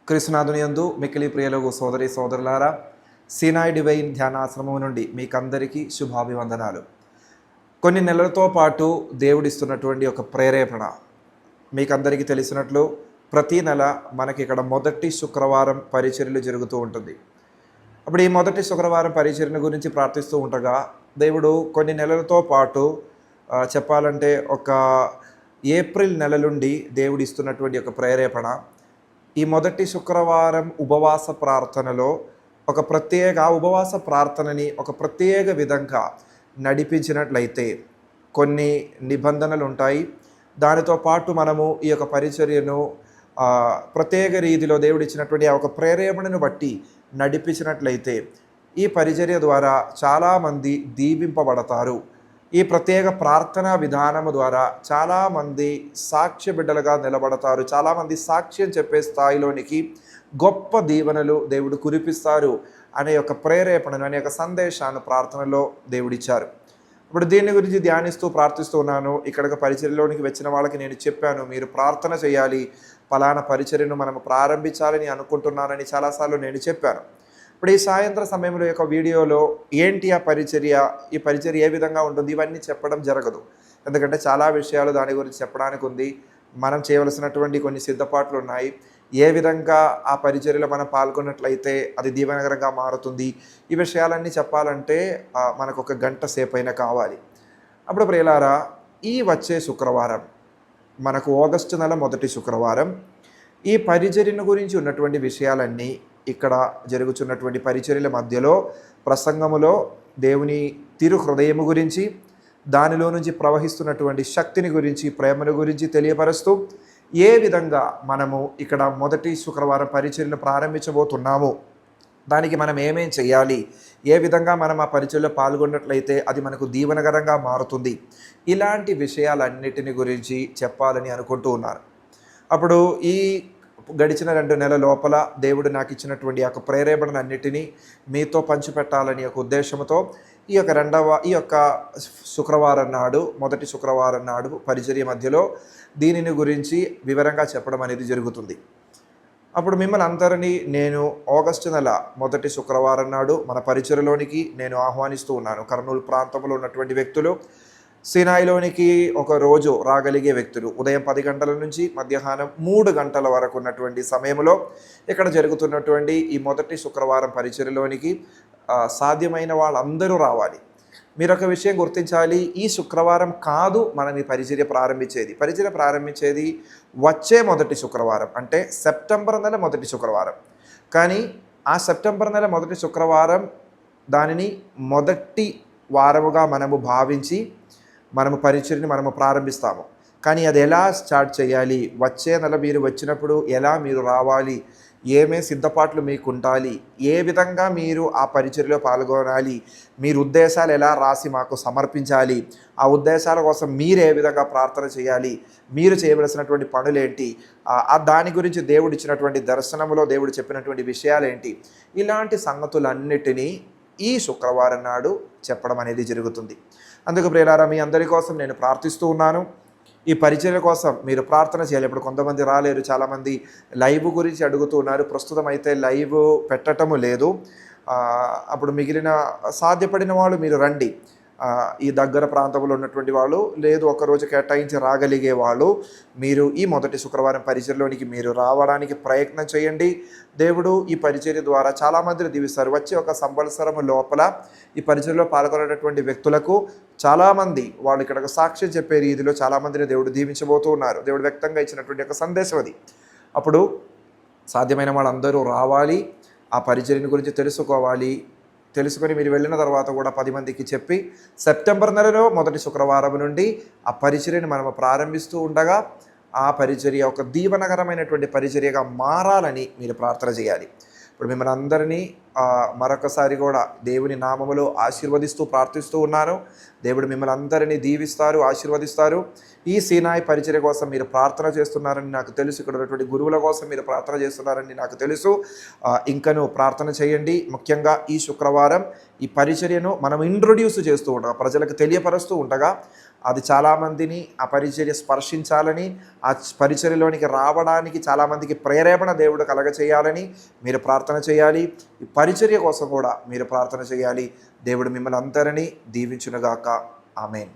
క్రీస్తునాథుని యందు మిక్కిలి ప్రియలకు సోదరి సోదరులారా, సీనాయి డివైన్ ధ్యానాశ్రమం నుండి మీకందరికీ శుభాభివందనాలు. కొన్ని నెలలతో పాటు దేవుడిస్తున్నటువంటి ఒక ప్రేరేపణ మీకందరికీ తెలిసినట్లు ప్రతి నెల మనకి ఇక్కడ మొదటి శుక్రవారం పరిచర్యలు జరుగుతూ ఉంటుంది. అప్పుడు ఈ మొదటి శుక్రవారం పరిచర్య గురించి ప్రార్థిస్తూ ఉండగా దేవుడు కొన్ని నెలలతో పాటు చెప్పాలంటే ఒక ఏప్రిల్ నెల నుండి దేవుడు ఇస్తున్నటువంటి ఒక ప్రేరేపణ, ఈ మొదటి శుక్రవారం ఉపవాస ప్రార్థనలో ఒక ప్రత్యేక ఉపవాస ప్రార్థనని ఒక ప్రత్యేక విధంగా నడిపించినట్లయితే కొన్ని నిబంధనలు ఉంటాయి. దానితో పాటు మనము ఈ యొక్క పరిచర్యను ప్రత్యేక రీతిలో దేవుడు ఇచ్చినటువంటి ఆ ఒక ప్రేరేపణను బట్టి నడిపించినట్లయితే ఈ పరిచర్య ద్వారా చాలామంది దీవింపబడతారు. ఈ ప్రత్యేక ప్రార్థనా విధానము ద్వారా చాలామంది సాక్ష్య బిడ్డలుగా నిలబడతారు. చాలామంది సాక్ష్యం చెప్పే స్థాయిలోనికి గొప్ప దీవెనలు దేవుడు కురిపిస్తారు అనే ఒక ప్రేరేపణను, అనే ఒక సందేశాన్ని ప్రార్థనలో దేవుడిచ్చారు. ఇప్పుడు దీని గురించి ధ్యానిస్తూ ప్రార్థిస్తూ ఉన్నాను. ఇక్కడికి పరిచర్యలోనికి వచ్చిన వాళ్ళకి నేను చెప్పాను, మీరు ప్రార్థన చేయాలి, ఫలానా పరిచర్యను మనం ప్రారంభించాలని అనుకుంటున్నానని చాలాసార్లు నేను చెప్పాను. ఇప్పుడు ఈ సాయంత్రం సమయంలో యొక్క వీడియోలో ఏంటి ఆ పరిచర్య, ఈ పరిచర్య ఏ విధంగా ఉంటుంది, ఇవన్నీ చెప్పడం జరగదు. ఎందుకంటే చాలా విషయాలు దాని గురించి చెప్పడానికి ఉంది. మనం చేయవలసినటువంటి కొన్ని సిద్ధపాట్లు ఉన్నాయి. ఏ విధంగా ఆ పరిచర్యలో మనం పాల్గొన్నట్లయితే అది దీవెనకరంగా మారుతుంది, ఈ విషయాలన్నీ చెప్పాలంటే మనకు ఒక గంట సేపు అయినా కావాలి. అప్పుడు ప్రియులారా, ఈ వచ్చే శుక్రవారం మనకు ఆగస్టు నెల మొదటి శుక్రవారం ఈ పరిచర్యను గురించి ఉన్నటువంటి విషయాలన్నీ ఇక్కడ జరుగుతున్నటువంటి పరిచర్యల మధ్యలో ప్రసంగములో దేవుని తిరు హృదయము గురించి, దానిలో నుంచి ప్రవహిస్తున్నటువంటి శక్తిని గురించి, ప్రేమను గురించి తెలియపరుస్తూ ఏ విధంగా మనము ఇక్కడ మొదటి శుక్రవారం పరిచర్యను ప్రారంభించబోతున్నాము, దానికి మనం ఏమేం చేయాలి, ఏ విధంగా మనం ఆ పరిచర్యలో పాల్గొన్నట్లయితే అది మనకు దీవెనకరంగా మారుతుంది, ఇలాంటి విషయాలన్నిటిని గురించి చెప్పాలని అనుకుంటూ ఉన్నారు. అప్పుడు ఈ గడిచిన 2 నెలల లోపల దేవుడు నాకు ఇచ్చినటువంటి యొక్క ప్రేరేపణలన్నిటినీ మీతో పంచిపెట్టాలని ఒక ఉద్దేశంతో ఈ యొక్క శుక్రవారం నాడు, మొదటి శుక్రవారం నాడు పరిచర్య మధ్యలో దీనిని గురించి వివరంగా చెప్పడం అనేది జరుగుతుంది. అప్పుడు మిమ్మల్ని అందరినీ నేను ఆగస్టు నెల మొదటి శుక్రవారం నాడు మన పరిచర్యలోనికి నేను ఆహ్వానిస్తూ ఉన్నాను. కర్నూలు ప్రాంతంలో ఉన్నటువంటి వ్యక్తులు, సీనాయిలోనికి ఒక రోజు రాగలిగే వ్యక్తులు, ఉదయం 10 గంటల నుంచి మధ్యాహ్నం 3 గంటల వరకు ఉన్నటువంటి సమయంలో ఇక్కడ జరుగుతున్నటువంటి ఈ మొదటి శుక్రవారం పరిచర్యలోనికి సాధ్యమైన వాళ్ళందరూ రావాలి. మీరు ఒక విషయం గుర్తించాలి, ఈ శుక్రవారం కాదు మనం ఈ పరిచర్య ప్రారంభించేది వచ్చే మొదటి శుక్రవారం, అంటే సెప్టెంబర్ నెల మొదటి శుక్రవారం. కానీ ఆ సెప్టెంబర్ నెల మొదటి శుక్రవారం దానిని మొదటి వారముగా మనము భావించి మనము పరిచర్యని మనము ప్రారంభిస్తాము. కానీ అది ఎలా స్టార్ట్ చేయాలి, వచ్చే నెల మీరు వచ్చినప్పుడు ఎలా మీరు రావాలి, ఏమే సిద్ధపాట్లు మీకు ఉండాలి, ఏ విధంగా మీరు ఆ పరిచర్యలో పాల్గొనాలి, మీరు ఉద్దేశాలు ఎలా రాసి మాకు సమర్పించాలి, ఆ ఉద్దేశాల కోసం మీరు ఏ విధంగా ప్రార్థన చేయాలి, మీరు చేయవలసినటువంటి పనులేంటి, దాని గురించి దేవుడు ఇచ్చినటువంటి దర్శనంలో దేవుడు చెప్పినటువంటి విషయాలేంటి, ఇలాంటి సంగతులన్నిటినీ ఈ శుక్రవారం నాడు చెప్పడం అనేది జరుగుతుంది. అందుకు ప్రియులారా, మీ అందరి కోసం నేను ప్రార్థిస్తూ ఉన్నాను. ఈ పరిచర్య కోసం మీరు ప్రార్థన చేయాలి. ఇప్పుడు కొంతమంది రాలేరు, చాలామంది లైవ్ గురించి అడుగుతూ ఉన్నారు. ప్రస్తుతం అయితే లైవ్ పెట్టటము లేదు. అప్పుడు మిగిలిన సాధ్యపడిన వాళ్ళు మీరు రండి. ఈ దగ్గర ప్రాంతంలో ఉన్నటువంటి వాళ్ళు, లేదు ఒకరోజు కేటాయించి రాగలిగే వాళ్ళు, మీరు ఈ మొదటి శుక్రవారం పరిచర్యలోనికి మీరు రావడానికి ప్రయత్నం చేయండి. దేవుడు ఈ పరిచర్య ద్వారా చాలామందిని దీవిస్తారు. వచ్చే ఒక సంవత్సరం లోపల ఈ పరిచర్యలో పాల్గొనేటటువంటి వ్యక్తులకు చాలామంది వాళ్ళు ఇక్కడ సాక్ష్యం చెప్పే రీతిలో చాలామందిని దేవుడు దీవించబోతూ ఉన్నారు. దేవుడు వ్యక్తంగా ఇచ్చినటువంటి ఒక సందేశం అది. అప్పుడు సాధ్యమైన వాళ్ళందరూ రావాలి, ఆ పరిచర్యని గురించి తెలుసుకొని మీరు వెళ్ళిన తర్వాత కూడా 10 మందికి చెప్పి సెప్టెంబర్ నెలలో మొదటి శుక్రవారం నుండి ఆ పరిచర్యను మనము ప్రారంభిస్తూ ఉండగా ఆ పరిచర్య ఒక దీవనకరమైనటువంటి పరిచర్యగా మారాలని మీరు ప్రార్థన చేయాలి. ఇప్పుడు మిమ్మల్ని అందరినీ మరొకసారి కూడా దేవుని నామములో ఆశీర్వదిస్తూ ప్రార్థిస్తూ ఉన్నాను. దేవుడు మిమ్మల్ని అందరినీ దీవిస్తారు, ఆశీర్వదిస్తారు. ఈ సీనాయి పరిచర్య కోసం మీరు ప్రార్థన చేస్తున్నారని నాకు తెలుసు. ఇక్కడ ఉన్నటువంటి గురువుల కోసం మీరు ప్రార్థన చేస్తున్నారని నాకు తెలుసు. ఇంకను ప్రార్థన చేయండి. ముఖ్యంగా ఈ శుక్రవారం ఈ పరిచర్యను మనం ఇంట్రొడ్యూస్ చేస్తూ ఉండగా, ప్రజలకు తెలియపరుస్తూ ఉండగా, అది చాలామందిని ఆ పరిచర్య స్పర్శించాలని, ఆ పరిచర్యలోనికి రావడానికి చాలామందికి ప్రేరేపణ దేవుడు కలగచేయాలని మీరు ప్రార్థన చేయాలి. ఈ పరిచర్య కోసం కూడా మీరు ప్రార్థన చేయాలి. దేవుడు మిమ్మల్ని అందరినీ దీవించునుగాక. ఆమేన్.